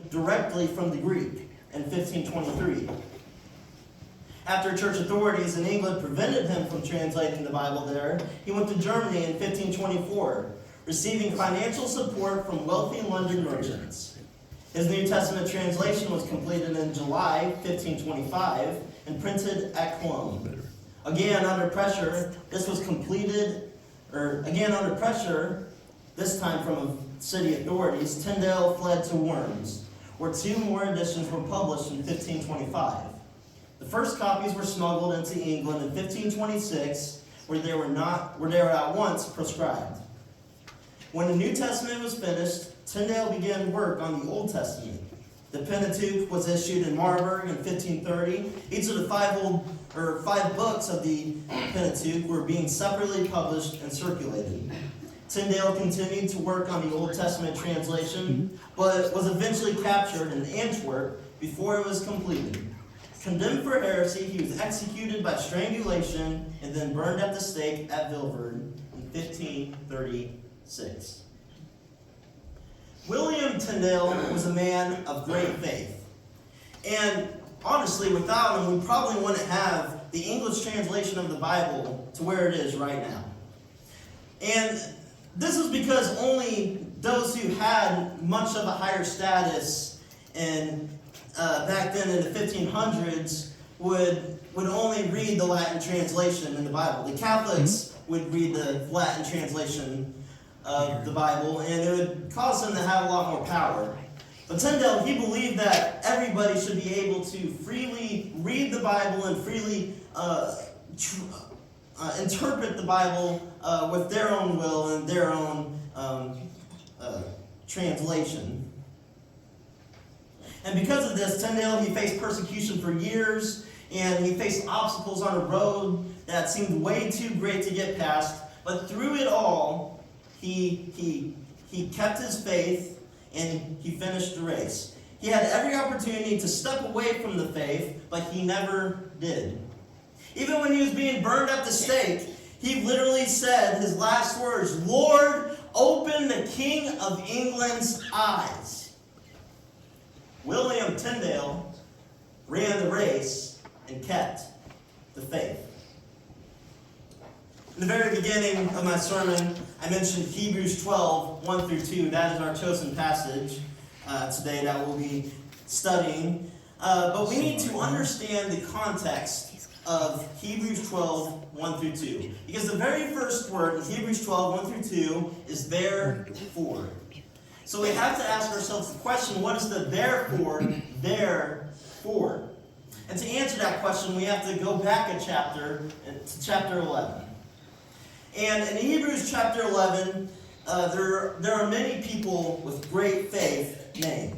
directly from the Greek in 1523. After church authorities in England prevented him from translating the Bible there, he went to Germany in 1524, receiving financial support from wealthy London merchants. His New Testament translation was completed in July 1525 and printed at Cologne. Again under pressure, this time from city authorities, Tyndale fled to Worms, where two more editions were published in 1525. The first copies were smuggled into England in 1526, where they were at once proscribed. When the New Testament was finished, Tyndale began work on the Old Testament. The Pentateuch was issued in Marburg in 1530. Each of the five books of the Pentateuch were being separately published and circulated. Tyndale continued to work on the Old Testament translation, but was eventually captured in Antwerp before it was completed. Condemned for heresy, he was executed by strangulation and then burned at the stake at Vilvoorde in 1536. William Tyndale was a man of great faith. And honestly, without him, we probably wouldn't have the English translation of the Bible to where it is right now. And this is because only those who had much of a higher status and back then in the 1500s would only read the Latin translation in the Bible. The Catholics would read the Latin translation of the Bible, and it would cause them to have a lot more power. But Tyndale, he believed that everybody should be able to freely read the Bible and freely interpret the Bible with their own will and their own translation. And because of this, Tyndale, he faced persecution for years, and he faced obstacles on a road that seemed way too great to get past. But through it all, he kept his faith, and he finished the race. He had every opportunity to step away from the faith, but he never did. Even when he was being burned at the stake, he literally said his last words, "Lord, open the King of England's eyes." William Tyndale ran the race and kept the faith. In the very beginning of my sermon, I mentioned Hebrews 12, 1 through 2. That is our chosen passage today that we'll be studying. But we need to understand the context of Hebrews 12, 1 through 2. Because the very first word in Hebrews 12, 1 through 2 is therefore. So we have to ask ourselves the question, what is the therefore there for? And to answer that question, we have to go back a chapter, to chapter 11. And in Hebrews chapter 11, there are many people with great faith named.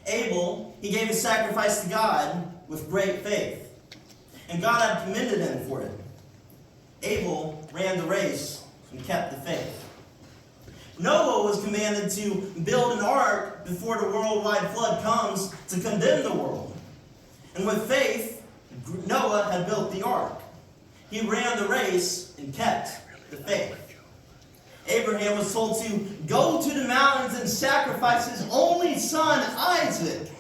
Abel, he gave a sacrifice to God with great faith. And God had commended him for it. Abel ran the race and kept the faith. Noah was commanded to build an ark before the worldwide flood comes to condemn the world. And with faith, Noah had built the ark. He ran the race and kept the faith. Abraham was told to go to the mountains and sacrifice his only son, Isaac.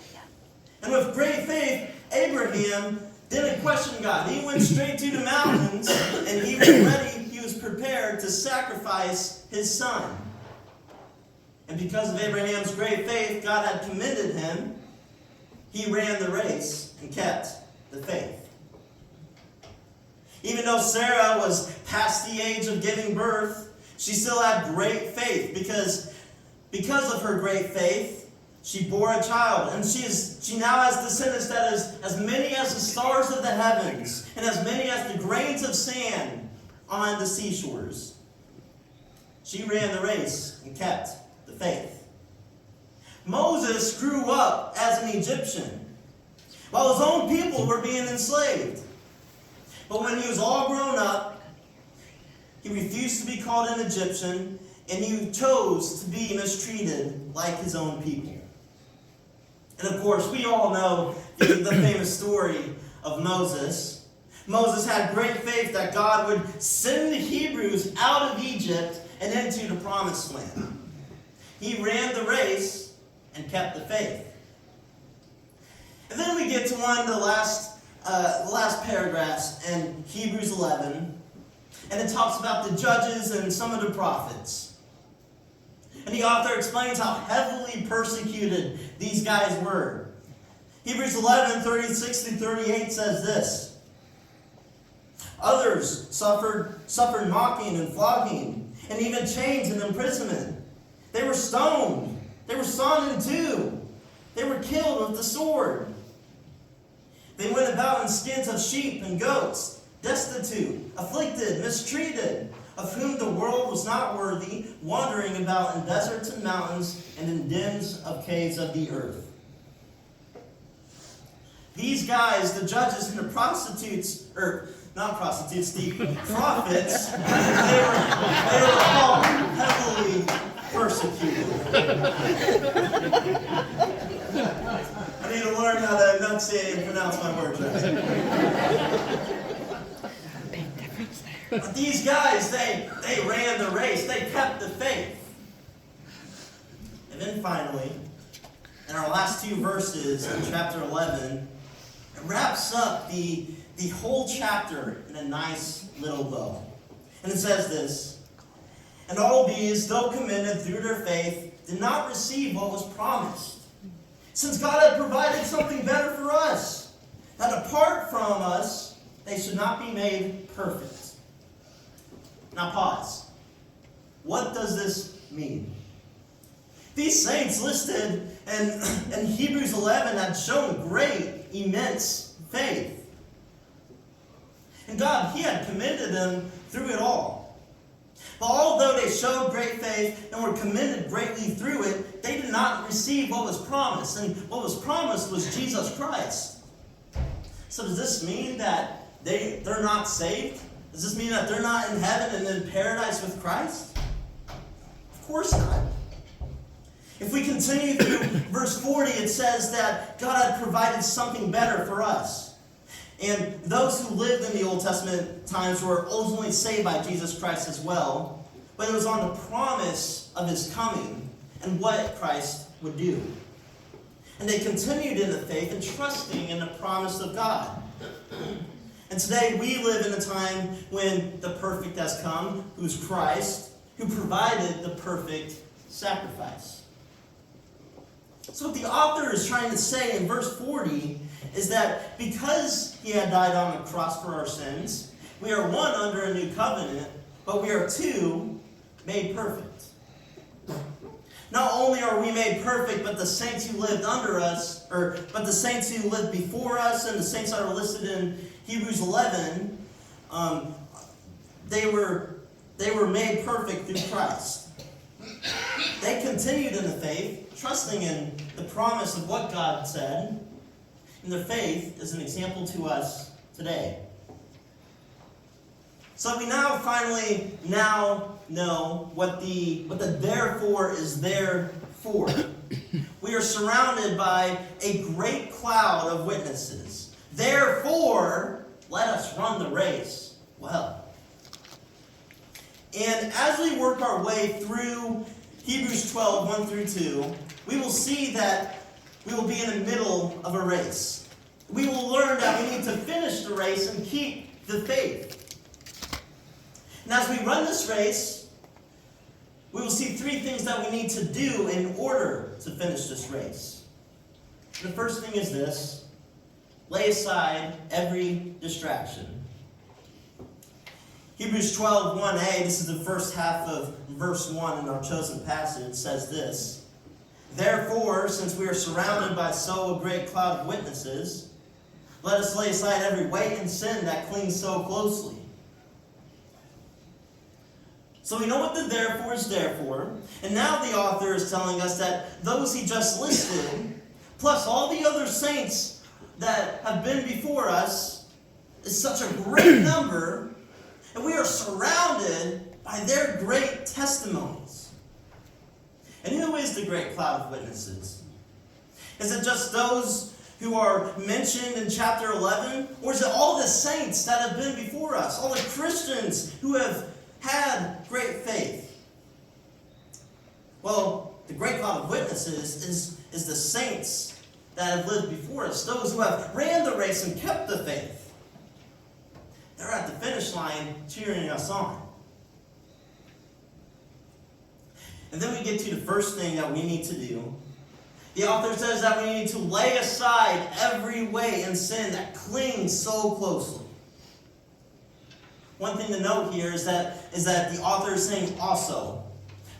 And with great faith, Abraham didn't question God. He went straight to the mountains, and he was ready, he was prepared to sacrifice his son. And because of Abraham's great faith, God had commended him. He ran the race and kept the faith. Even though Sarah was past the age of giving birth, she still had great faith because of her great faith, she bore a child. And she now has descendants that is as many as the stars of the heavens and as many as the grains of sand on the seashores. She ran the race and kept the faith. Moses grew up as an Egyptian while his own people were being enslaved. But when he was all grown up, he refused to be called an Egyptian, and he chose to be mistreated like his own people. And of course, we all know the famous story of Moses. Moses had great faith that God would send the Hebrews out of Egypt and into the promised land. He ran the race kept the faith. And then we get to one of the last paragraphs in Hebrews 11, and it talks about the judges and some of the prophets. And the author explains how heavily persecuted these guys were. Hebrews 11, 36 through 38 says this: Others suffered mocking and flogging, and even chains and imprisonment. They were stoned. They were sawn in two. They were killed with the sword. They went about in skins of sheep and goats, destitute, afflicted, mistreated, of whom the world was not worthy, wandering about in deserts and mountains and in dens of caves of the earth. These guys, the judges and the prostitutes, or not prostitutes, the prophets, they were all heavily persecuted. I need to learn how to enunciate and pronounce my words right. But these guys, they ran the race. They kept the faith. And then finally, in our last two verses in chapter 11, it wraps up the whole chapter in a nice little bow. And it says this: And all these, though commended through their faith, did not receive what was promised, since God had provided something better for us, that apart from us, they should not be made perfect. Now pause. What does this mean? These saints listed in Hebrews 11 had shown great, immense faith. And God, He had commended them through it all. But although they showed great faith and were commended greatly through it, they did not receive what was promised. And what was promised was Jesus Christ. So does this mean that they're not saved? Does this mean that they're not in heaven and in paradise with Christ? Of course not. If we continue through verse 40, it says that God had provided something better for us. And those who lived in the Old Testament times were ultimately saved by Jesus Christ as well. But it was on the promise of His coming and what Christ would do. And they continued in the faith and trusting in the promise of God. And today we live in a time when the perfect has come, who's Christ, who provided the perfect sacrifice. So what the author is trying to say in verse 40 is that because He had died on the cross for our sins, we are one, under a new covenant, but we are two, made perfect. Not only are we made perfect, but the saints who lived under us, but the saints who lived before us and the saints that are listed in Hebrews 11, they were made perfect through Christ. They continued in the faith, trusting in the promise of what God said, and their faith is an example to us today. So we now finally know what the therefore is there for. We are surrounded by a great cloud of witnesses. Therefore, let us run the race well. And as we work our way through Hebrews 12, 1 through 2, we will see that we will be in the middle of a race. We will learn that we need to finish the race and keep the faith. And as we run this race, we will see three things that we need to do in order to finish this race. The first thing is this: lay aside every distraction. Hebrews 12, 1a, this is the first half of verse 1 in our chosen passage, says this: Therefore, since we are surrounded by so great cloud of witnesses, let us lay aside every weight and sin that clings so closely. So we know what the therefore is there for. And now the author is telling us that those he just listed, plus all the other saints that have been before us, is such a great number, and we are surrounded by their great testimonies. And who is the great cloud of witnesses? Is it just those who are mentioned in chapter 11? Or is it all the saints that have been before us? All the Christians who have had great faith? Well, the great cloud of witnesses is the saints that have lived before us, those who have ran the race and kept the faith. They're at the finish line cheering us on. And then we get to the first thing that we need to do. The author says that we need to lay aside every weight and sin that clings so closely. One thing to note here is that the author is saying also,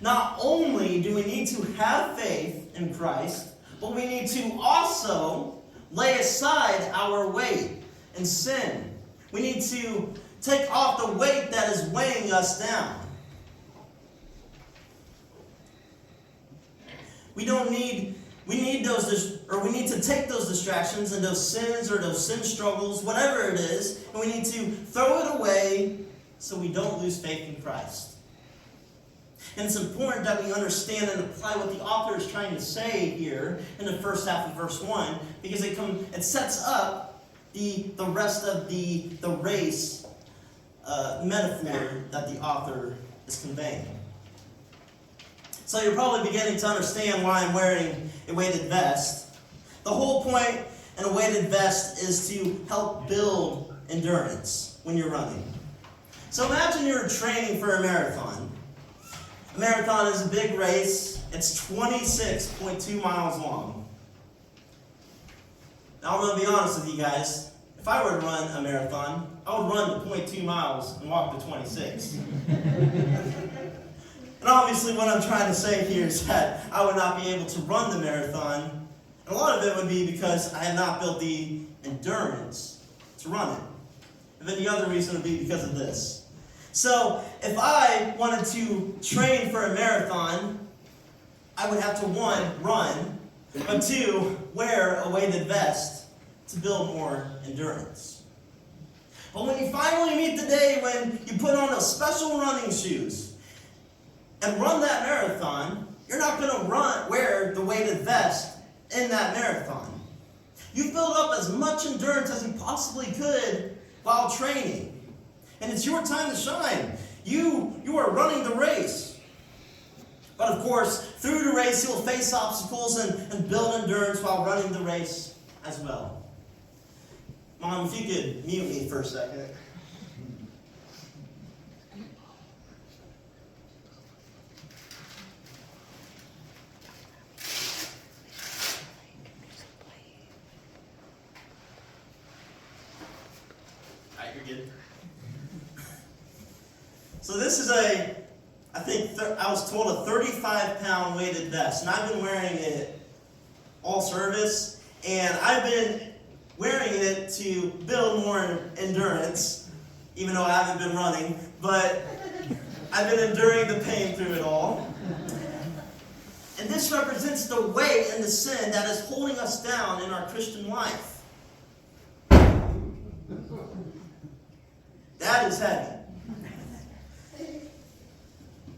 not only do we need to have faith in Christ, but we need to also lay aside our weight and sin. We need to take off the weight that is weighing us down. We need to take those distractions and those sins or those sin struggles, whatever it is, and we need to throw it away so we don't lose faith in Christ. And it's important that we understand and apply what the author is trying to say here in the first half of verse 1, because it sets up the rest of the race metaphor that the author is conveying. So you're probably beginning to understand why I'm wearing a weighted vest. The whole point in a weighted vest is to help build endurance when you're running. So imagine you're training for a marathon. A marathon is a big race. It's 26.2 miles long. Now I'm going to be honest with you guys. If I were to run a marathon, I would run the 0.2 miles and walk the 26. And obviously what I'm trying to say here is that I would not be able to run the marathon. And a lot of it would be because I had not built the endurance to run it. And then the other reason would be because of this. So if I wanted to train for a marathon, I would have to, 1, run, but 2, wear a weighted vest to build more endurance. But when you finally meet the day when you put on those special running shoes and run that marathon, you're not going to wear the weighted vest in that marathon. You've built up as much endurance as you possibly could while training. And it's your time to shine. You are running the race. But of course, through the race, you'll face obstacles and build endurance while running the race as well. Mom, if you could mute me for a second. All right, you're good. So this is I was told a 35-pound weighted vest, and I've been wearing it all service, and I've been wearing it to build more endurance, even though I haven't been running, but I've been enduring the pain through it all. And this represents the weight and the sin that is holding us down in our Christian life. That is heavy.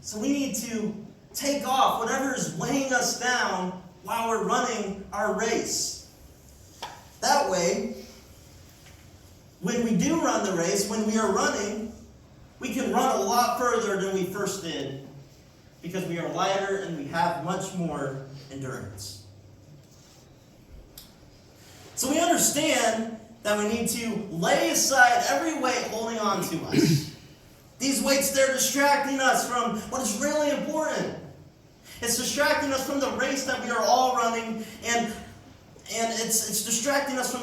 So we need to take off whatever is weighing us down while we're running our race. That way, when we do run the race, when we are running, we can run a lot further than we first did because we are lighter and we have much more endurance. So we understand that we need to lay aside every weight holding on to us. These weights, they're distracting us from what is really important. It's distracting us from the race that we are all running, and it's distracting us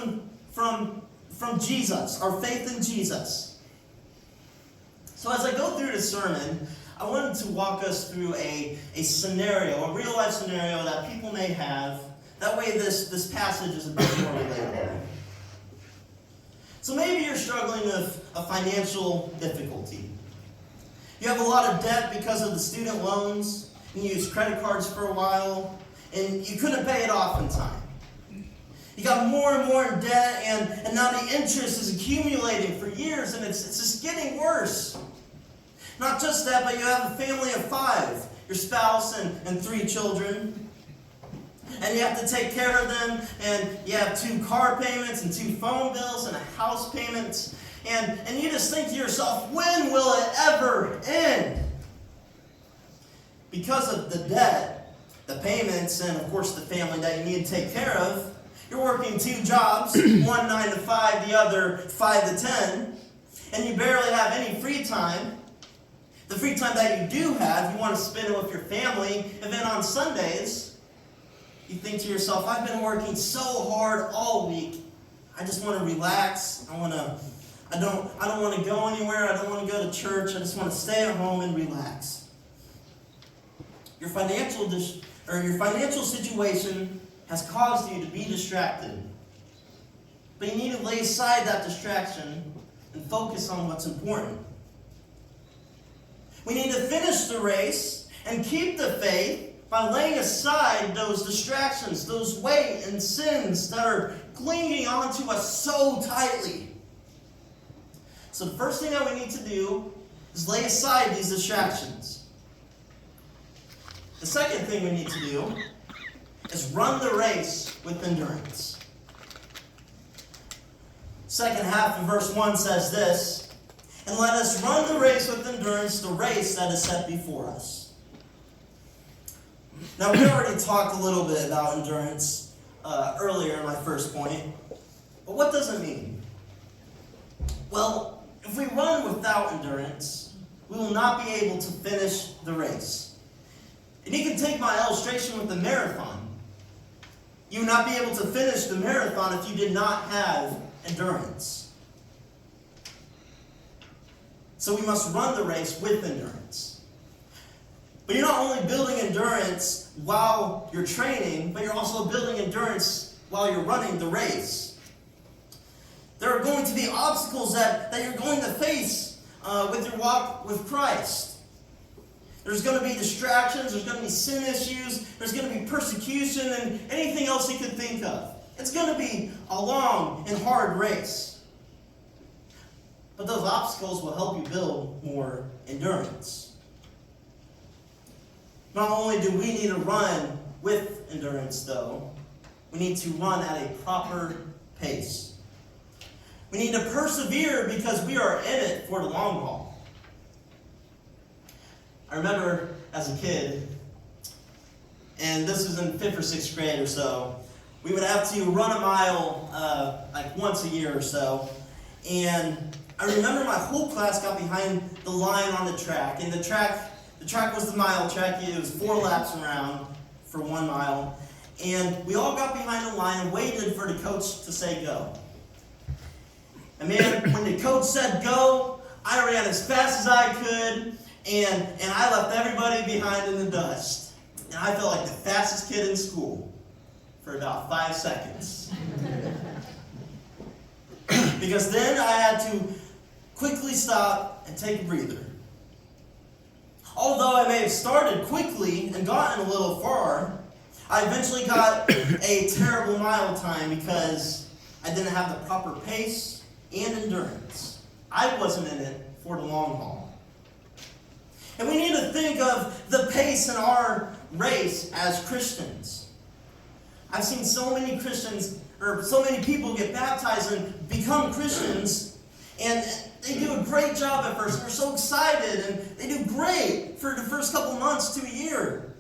from Jesus, our faith in Jesus. So as I go through this sermon, I wanted to walk us through a scenario, a real-life scenario that people may have. That way this passage is a bit more relatable. So maybe you're struggling with a financial difficulty. You have a lot of debt because of the student loans, and you used credit cards for a while, and you couldn't pay it off in time. You got more and more in debt, and now the interest is accumulating for years, and it's just getting worse. Not just that, but you have a family of 5, your spouse and 3 children, and you have to take care of them, and you have 2 car payments and 2 phone bills and a house payment. And you just think to yourself, when will it ever end? Because of the debt, the payments, and of course the family that you need to take care of. You're working 2 jobs, one 9 to 5, the other 5 to 10, and you barely have any free time. The free time that you do have, you want to spend it with your family, and then on Sundays, you think to yourself, I've been working so hard all week, I just want to relax. I don't want to go anywhere. I don't want to go to church. I just want to stay at home and relax. Your financial situation has caused you to be distracted. But you need to lay aside that distraction and focus on what's important. We need to finish the race and keep the faith by laying aside those distractions, those weight and sins that are clinging onto us so tightly. So the first thing that we need to do is lay aside these distractions. The second thing we need to do is run the race with endurance. Second half of verse 1 says this, and let us run the race with endurance, the race that is set before us. Now, we already talked a little bit about endurance earlier in my first point. But what does it mean? Well, if we run without endurance, we will not be able to finish the race. And you can take my illustration with the marathon. You would not be able to finish the marathon if you did not have endurance. So we must run the race with endurance. But you're not only building endurance while you're training, but you're also building endurance while you're running the race. There are going to be obstacles that you're going to face with your walk with Christ. There's going to be distractions, there's going to be sin issues, there's going to be persecution, and anything else you can think of. It's going to be a long and hard race. But those obstacles will help you build more endurance. Not only do we need to run with endurance, though, we need to run at a proper pace. We need to persevere because we are in it for the long haul. I remember as a kid, and this was in 5th or 6th grade or so, we would have to run a mile like once a year or so. And I remember my whole class got behind the line on the track. And the track was the mile track. It was 4 laps around for 1 mile. And we all got behind the line and waited for the coach to say go. And man, when the coach said go, I ran as fast as I could. And I left everybody behind in the dust. And I felt like the fastest kid in school for about 5 seconds. Because then I had to quickly stop and take a breather. Although I may have started quickly and gotten a little far, I eventually got a terrible mile time because I didn't have the proper pace and endurance. I wasn't in it for the long haul. And we need to think of the pace in our race as Christians. I've seen so many Christians, or so many people get baptized and become Christians, and they do a great job at first. They're so excited, and they do great for the first couple months to a year.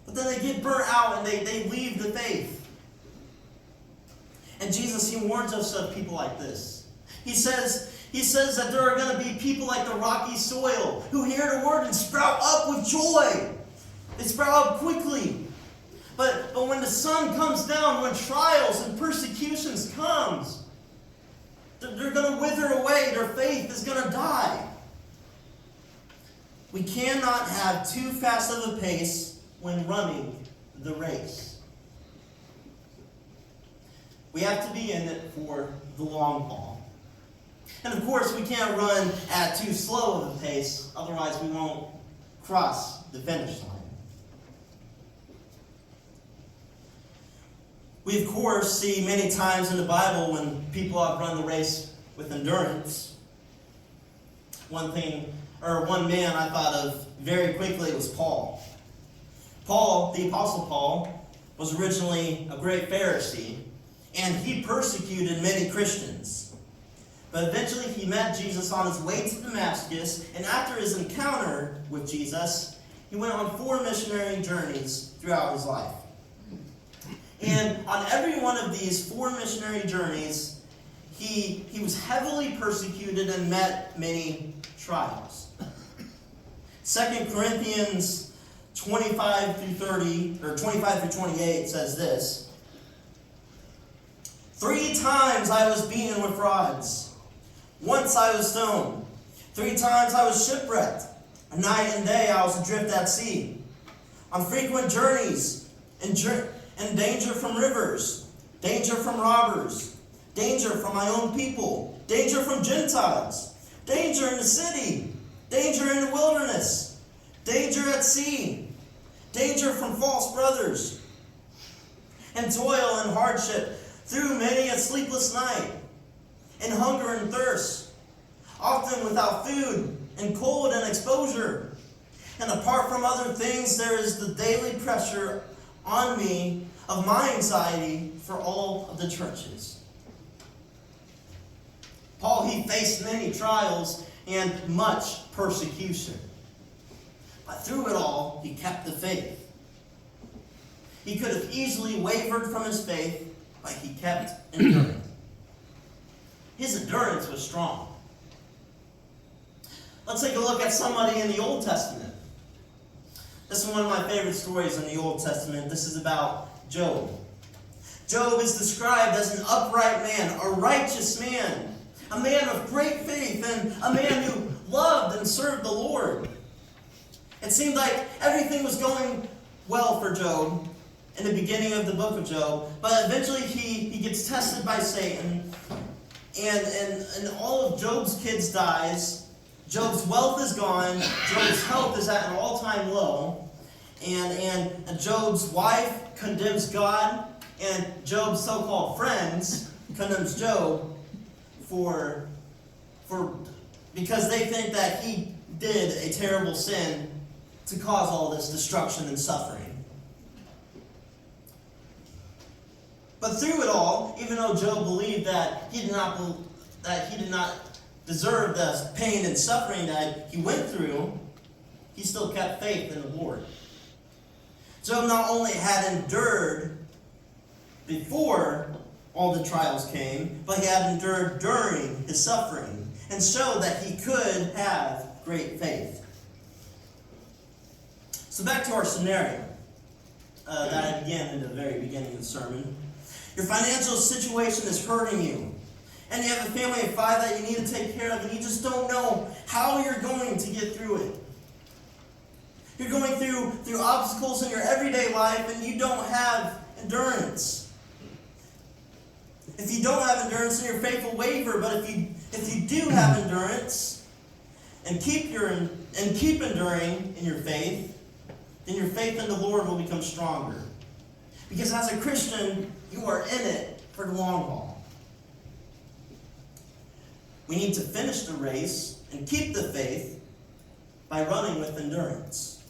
But then they get burnt out, and they leave the faith. And Jesus, He warns us of people like this. He says that there are going to be people like the rocky soil who hear the word and sprout up with joy. They sprout up quickly. But when the sun comes down, when trials and persecutions comes, they're going to wither away. Their faith is going to die. We cannot have too fast of a pace when running the race. We have to be in it for the long haul. And of course, we can't run at too slow of a pace, otherwise we won't cross the finish line. We, of course, see many times in the Bible when people have run the race with endurance. One man I thought of very quickly was Paul. Paul, the Apostle Paul, was originally a great Pharisee, and he persecuted many Christians. But eventually he met Jesus on his way to Damascus, and after his encounter with Jesus, he went on 4 missionary journeys throughout his life. And on every one of these 4 missionary journeys, he was heavily persecuted and met many trials. 2 Corinthians 25 through 30, or 25 through 28 says this: 3 times I was beaten with rods. Once I was stoned. 3 times I was shipwrecked. A night and day I was adrift at sea. On frequent journeys, and danger from rivers, danger from robbers, danger from my own people, danger from Gentiles, danger in the city, danger in the wilderness, danger at sea, danger from false brothers, and toil and hardship through many a sleepless night, and hunger and thirst, often without food, and cold and exposure. And apart from other things, there is the daily pressure on me of my anxiety for all of the churches. Paul, he faced many trials and much persecution. But through it all, he kept the faith. He could have easily wavered from his faith, but he kept enduring. His endurance was strong. Let's take a look at somebody in the Old Testament. This is one of my favorite stories in the Old Testament. This is about Job. Job is described as an upright man, a righteous man, a man of great faith, and a man who loved and served the Lord. It seemed like everything was going well for Job in the beginning of the book of Job, but eventually he gets tested by Satan, and all of Job's kids dies. Job's wealth is gone. Job's health is at an all-time low. And Job's wife condemns God. And Job's so-called friends condemns Job because they think that he did a terrible sin to cause all this destruction and suffering. But through it all, even though Job believed that he did not deserve the pain and suffering that he went through, he still kept faith in the Lord. Job not only had endured before all the trials came, but he had endured during his suffering and showed that he could have great faith. So back to our scenario that I began in the very beginning of the sermon. Your financial situation is hurting you. And you have a family of 5 that you need to take care of, and you just don't know how you're going to get through it. You're going through obstacles in your everyday life, and you don't have endurance. If you don't have endurance, then your faith will waver. But if you do have endurance and keep enduring in your faith, then your faith in the Lord will become stronger. Because as a Christian, you are in it for the long haul. We need to finish the race and keep the faith by running with endurance.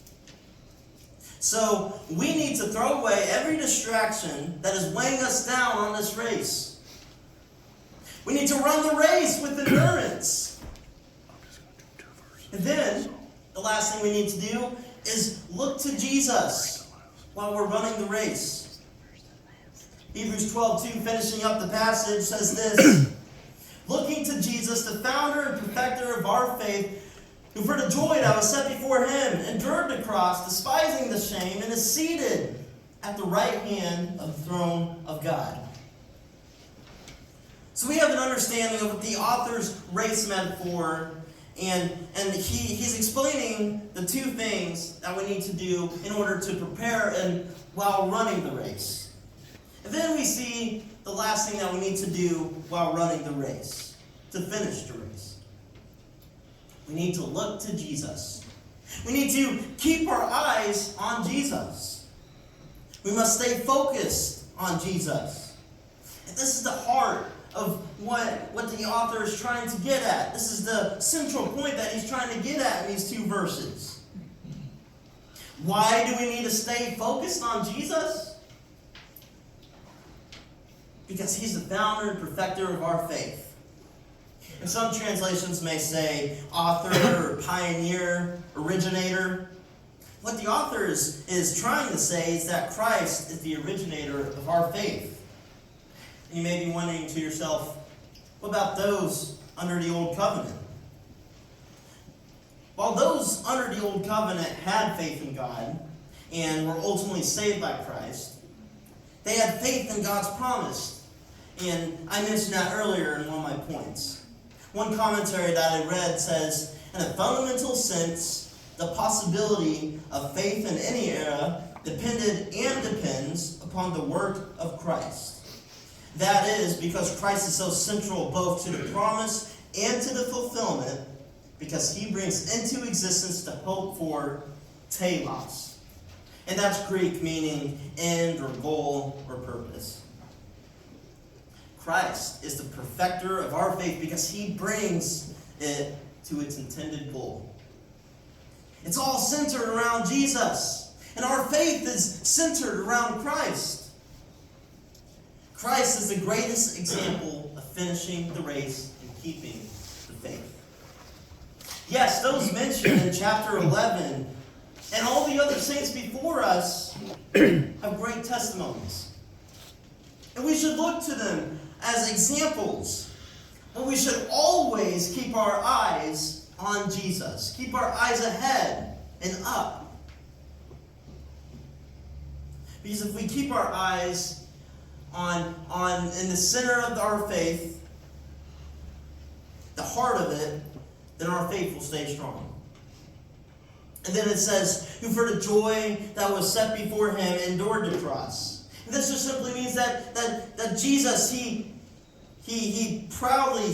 So we need to throw away every distraction that is weighing us down on this race. We need to run the race with endurance. And then, the last thing we need to do is look to Jesus while we're running the race. Hebrews 12:2, finishing up the passage, says this: looking to Jesus, the founder and perfecter of our faith, who for the joy that was set before him endured the cross, despising the shame, and is seated at the right hand of the throne of God. So we have an understanding of the author's race metaphor, and he's explaining the 2 things that we need to do in order to prepare and while running the race. And then we see the last thing that we need to do while running the race, to finish the race. We need to look to Jesus. We need to keep our eyes on Jesus. We must stay focused on Jesus. And this is the heart of what the author is trying to get at. This is the central point that he's trying to get at in these 2 verses. Why do we need to stay focused on Jesus? Because he's the founder and perfecter of our faith. And some translations may say author or pioneer, originator. What the author is trying to say is that Christ is the originator of our faith. And you may be wondering to yourself, what about those under the Old Covenant? While those under the Old Covenant had faith in God and were ultimately saved by Christ, they had faith in God's promise. And I mentioned that earlier in one of my points. One commentary that I read says, in a fundamental sense, the possibility of faith in any era depended and depends upon the work of Christ. That is, because Christ is so central both to the promise and to the fulfillment, because he brings into existence the hope for telos. And that's Greek meaning end or goal or purpose. Christ is the perfecter of our faith because he brings it to its intended goal. It's all centered around Jesus. And our faith is centered around Christ. Christ is the greatest example of finishing the race and keeping the faith. Yes, those mentioned in chapter 11 and all the other saints before us have great testimonies. And we should look to them as examples. But we should always keep our eyes on Jesus. Keep our eyes ahead and up. Because if we keep our eyes on in the center of our faith, the heart of it, then our faith will stay strong. And then it says, who for the joy that was set before him endured the cross. And this just simply means that Jesus, he proudly,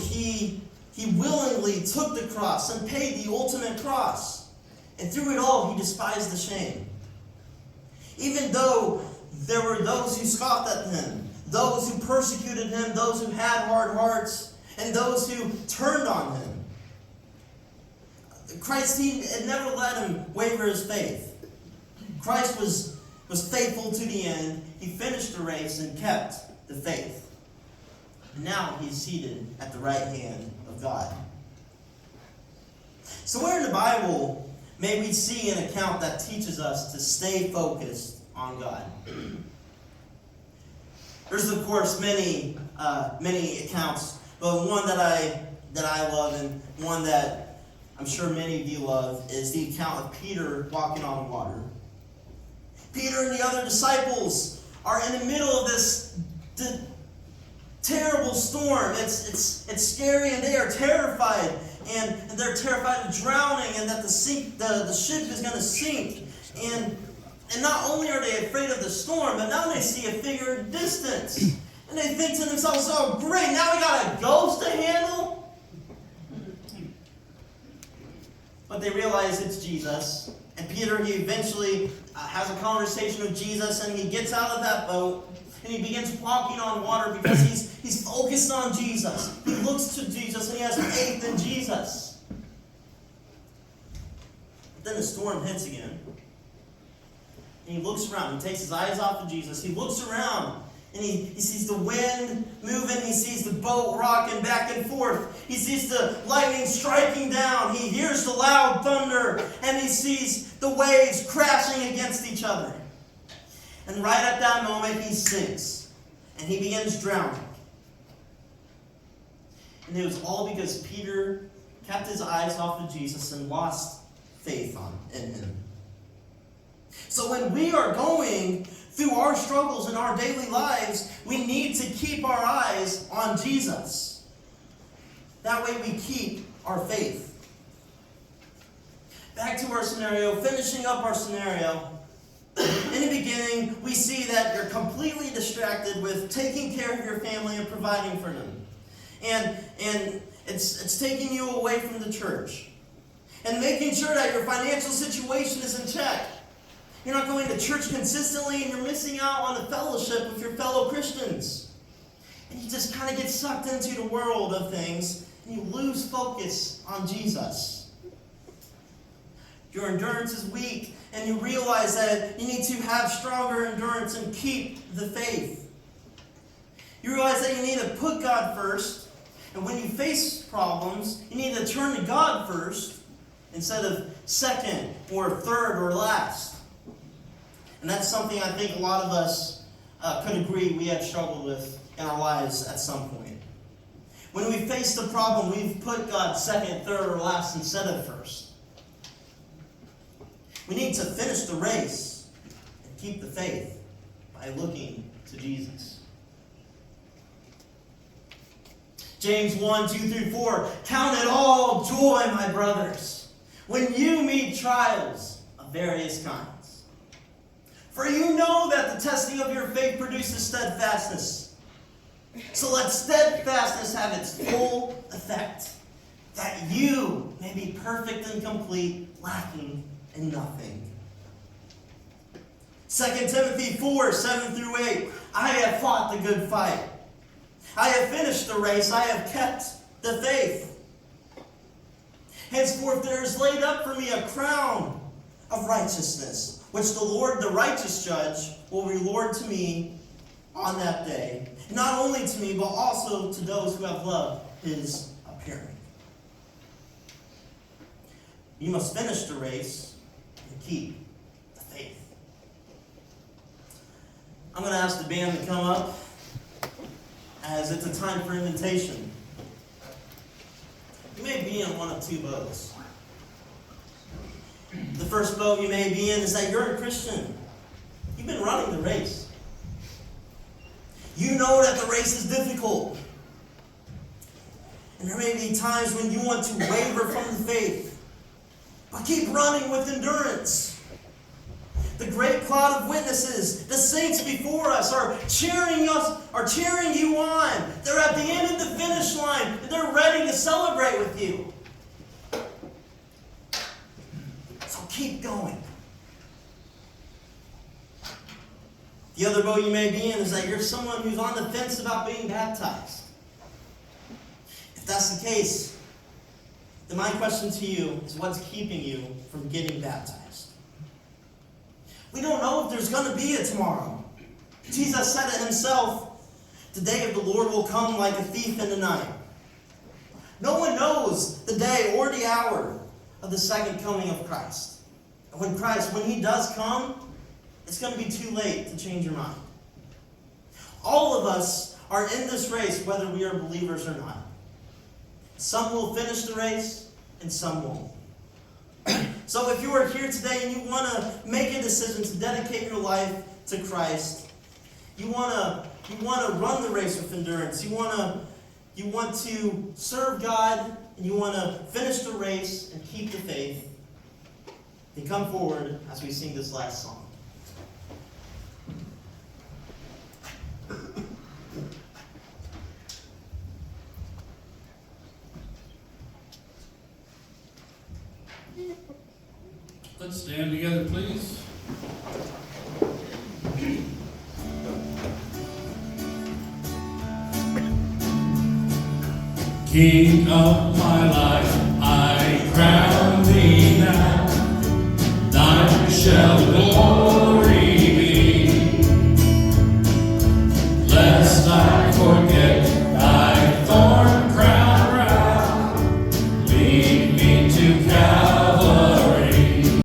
he willingly took the cross and paid the ultimate cross. And through it all, he despised the shame. Even though there were those who scoffed at him, those who persecuted him, those who had hard hearts, and those who turned on him. Christ, he had never let him waver his faith. Christ was faithful to the end. He finished the race and kept the faith. Now he's seated at the right hand of God. So where in the Bible may we see an account that teaches us to stay focused on God? There's of course many accounts, but one that I love and one that I'm sure many of you love is the account of Peter walking on water. Peter and the other disciples are in the middle of this terrible storm. It's scary and they are terrified. And they're terrified of drowning and that the ship is going to sink. And not only are they afraid of the storm, but now they see a figure in distance. And they think to themselves, oh great, now we got a ghost to handle? But they realize it's Jesus. And Peter, he eventually has a conversation with Jesus and he gets out of that boat and he begins walking on water because he's focused on Jesus. He looks to Jesus and he has faith in Jesus. But then the storm hits again. And he looks around. He takes his eyes off of Jesus. He looks around and he sees the wind moving. He sees the boat rocking back and forth. He sees the lightning striking down. He hears the loud thunder. And he sees the waves crashing against each other. And right at that moment, he sinks. And he begins drowning. And it was all because Peter kept his eyes off of Jesus and lost faith in him. So when we are going through our struggles in our daily lives, we need to keep our eyes on Jesus. That way we keep our faith. Back to our scenario, finishing up our scenario. In the beginning, we see that you're completely distracted with taking care of your family and providing for them. And it's taking you away from the church. And making sure that your financial situation is in check. You're not going to church consistently and you're missing out on the fellowship with your fellow Christians. And you just kind of get sucked into the world of things and you lose focus on Jesus. Your endurance is weak and you realize that you need to have stronger endurance and keep the faith. You realize that you need to put God first. And when you face problems, you need to turn to God first. instead of second or third or last. And that's something I think a lot of us could agree we have struggled with in our lives at some point. When we face the problem, we've put God second, third, or last instead of first. We need to finish the race and keep the faith by looking to Jesus. James 1:2-4, count it all joy, my brothers, when you meet trials of various kinds. For you know that the testing of your faith produces steadfastness. So let steadfastness have its full effect, that you may be perfect and complete, lacking in nothing. 2 Timothy 4:7-8, I have fought the good fight. I have finished the race. I have kept the faith. Henceforth there is laid up for me a crown of righteousness, which the Lord, the righteous judge, will reward to me on that day. Not only to me, but also to those who have loved his appearing. You must finish the race and keep the faith. I'm going to ask the band to come up, as it's a time for invitation. You may be in one of two boats. The first boat you may be in is that you're a Christian. You've been running the race. You know that the race is difficult. And there may be times when you want to waver from the faith, but keep running with endurance. The great cloud of witnesses, the saints before us, are cheering you on. They're at the end of the finish line, and they're ready to celebrate with you. So keep going. The other boat you may be in is that you're someone who's on the fence about being baptized. If that's the case, then my question to you is, what's keeping you from getting baptized? We don't know if there's going to be a tomorrow. Jesus said it himself, the day of the Lord will come like a thief in the night. No one knows the day or the hour of the second coming of Christ. And when he does come, it's going to be too late to change your mind. All of us are in this race, whether we are believers or not. Some will finish the race, and some won't. So if you are here today and you want to make a decision to dedicate your life to Christ, you want to run the race with endurance, you want to serve God, and you want to finish the race and keep the faith, then come forward as we sing this last song. Let's stand together, please. King of my life, I crown thee now. Thine shall glory be, lest I